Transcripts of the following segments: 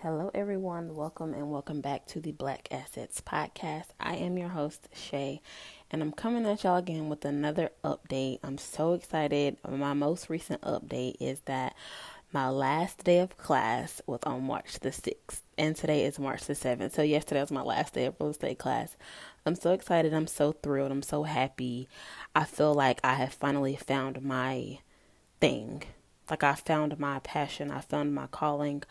Hello, everyone. Welcome back to the Black Assets Podcast. I am your host, Shay, and I'm coming at y'all again with another update. I'm so excited. My most recent update is that my last day of class was on March the 6th, and today is March the 7th. So, yesterday was my last day of real estate class. I'm so excited. I'm so thrilled. I'm so happy. I feel like I have finally found my thing. Like I found my passion. I found my calling.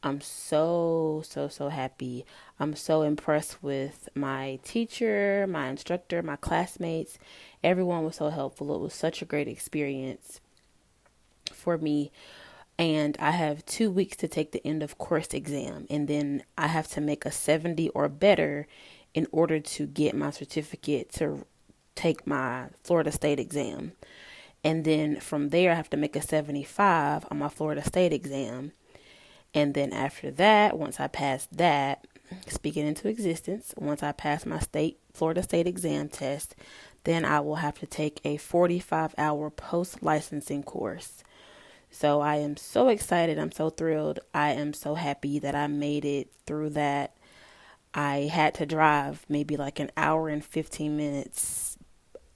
I'm so happy. I'm so impressed with my teacher, my instructor, my classmates. Everyone was so helpful. It was such a great experience for me. And I have 2 weeks to take the end of course exam. And then I have to make a 70 or better in order to get my certificate to take my Florida State exam. And then from there, I have to make a 75 on my Florida State exam. And then after that, once I pass that, speaking into existence, once I pass my Florida State exam test, then I will have to take a 45-hour post-licensing course. So I am so excited. I'm so thrilled. I am so happy that I made it through that. I had to drive maybe like an hour and 15 minutes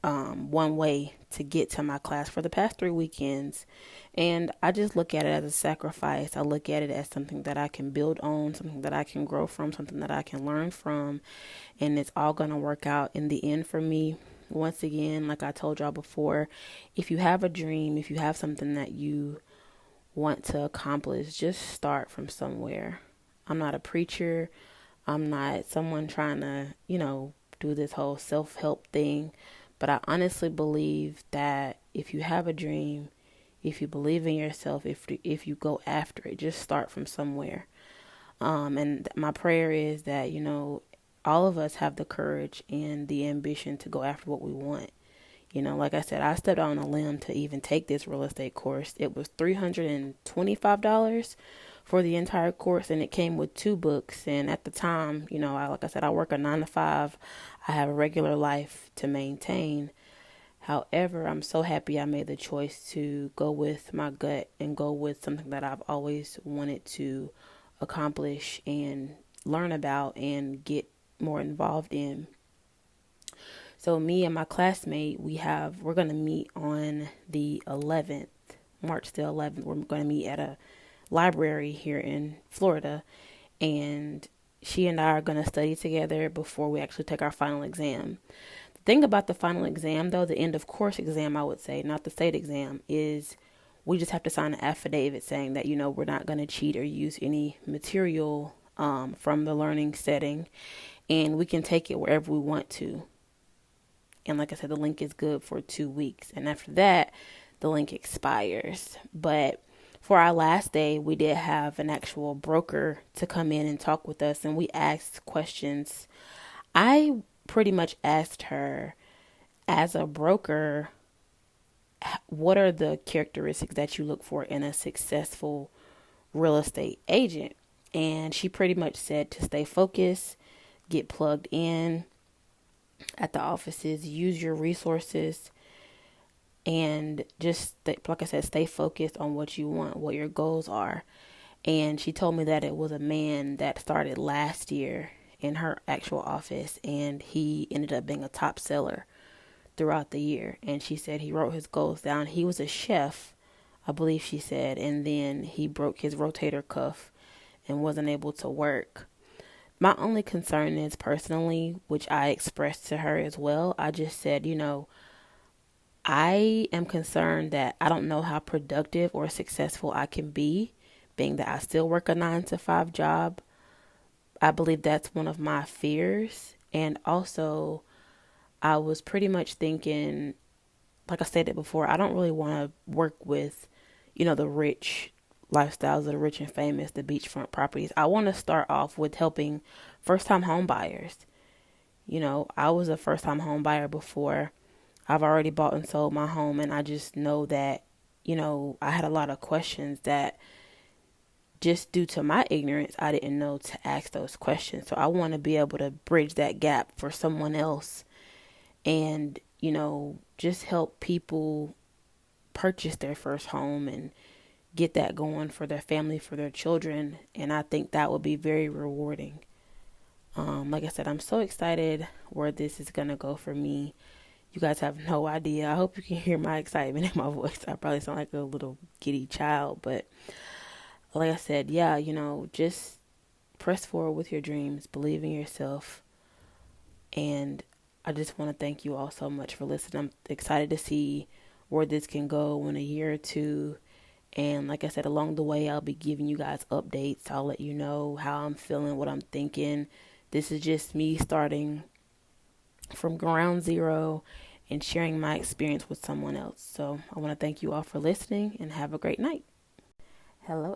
one way to get to my class for the past 3 weekends. And I just look at it as a sacrifice. I look at it as something that I can build on, something that I can grow from, something that I can learn from. And it's all going to work out in the end for me. Once again, like I told y'all before, if you have a dream, if you have something that you want to accomplish, just start from somewhere. I'm not a preacher. I'm not someone trying to, do this whole self-help thing. But I honestly believe that if you have a dream, if you believe in yourself, if you go after it, just start from somewhere. And my prayer is that, all of us have the courage and the ambition to go after what we want. Like I said, I stepped out on a limb to even take this real estate course. It was $325 for the entire course, and it came with 2 books. And at the time, like I said, I work a 9 to 5. I have a regular life to maintain. However, I'm so happy I made the choice to go with my gut and go with something that I've always wanted to accomplish and learn about and get more involved in. So me and my classmate, we're going to meet on the 11th, March the 11th. We're going to meet at a library here in Florida, and she and I are going to study together before we actually take our final exam. The thing about the final exam, though, the end of course exam, I would say, not the state exam, is we just have to sign an affidavit saying that, we're not going to cheat or use any material from the learning setting, and we can take it wherever we want to. And like I said, the link is good for 2 weeks. And after that, the link expires. But for our last day, we did have an actual broker to come in and talk with us. And we asked questions. I pretty much asked her, as a broker, what are the characteristics that you look for in a successful real estate agent? And she pretty much said to stay focused, get plugged in at the offices, use your resources, and just, like I said, stay focused on what you want, what your goals are. And she told me that it was a man that started last year in her actual office, and he ended up being a top seller throughout the year. And she said he wrote his goals down. He was a chef, I believe she said, and then he broke his rotator cuff and wasn't able to work. My only concern is, personally, which I expressed to her as well, I just said, I am concerned that I don't know how productive or successful I can be, being that I still work a 9 to 5 job. I believe that's one of my fears. And also, I was pretty much thinking, like I said it before, I don't really want to work with, the rich lifestyles of the rich and famous, the beachfront properties. I want to start off with helping first-time home buyers. I was a first-time home buyer before. I've already bought and sold my home, and I just know that, I had a lot of questions that, just due to my ignorance, I didn't know to ask those questions. So I want to be able to bridge that gap for someone else and, just help people purchase their first home and get that going for their family, for their children. And I think that would be very rewarding. Like I said, I'm so excited where this is going to go for me. You guys have no idea. I hope you can hear my excitement in my voice. I probably sound like a little giddy child, but like I said, yeah, just press forward with your dreams, believe in yourself. And I just want to thank you all so much for listening. I'm excited to see where this can go in a year or two. And like I said, along the way, I'll be giving you guys updates. I'll let you know how I'm feeling, what I'm thinking. This is just me starting from ground zero and sharing my experience with someone else. So I want to thank you all for listening and have a great night. Hello.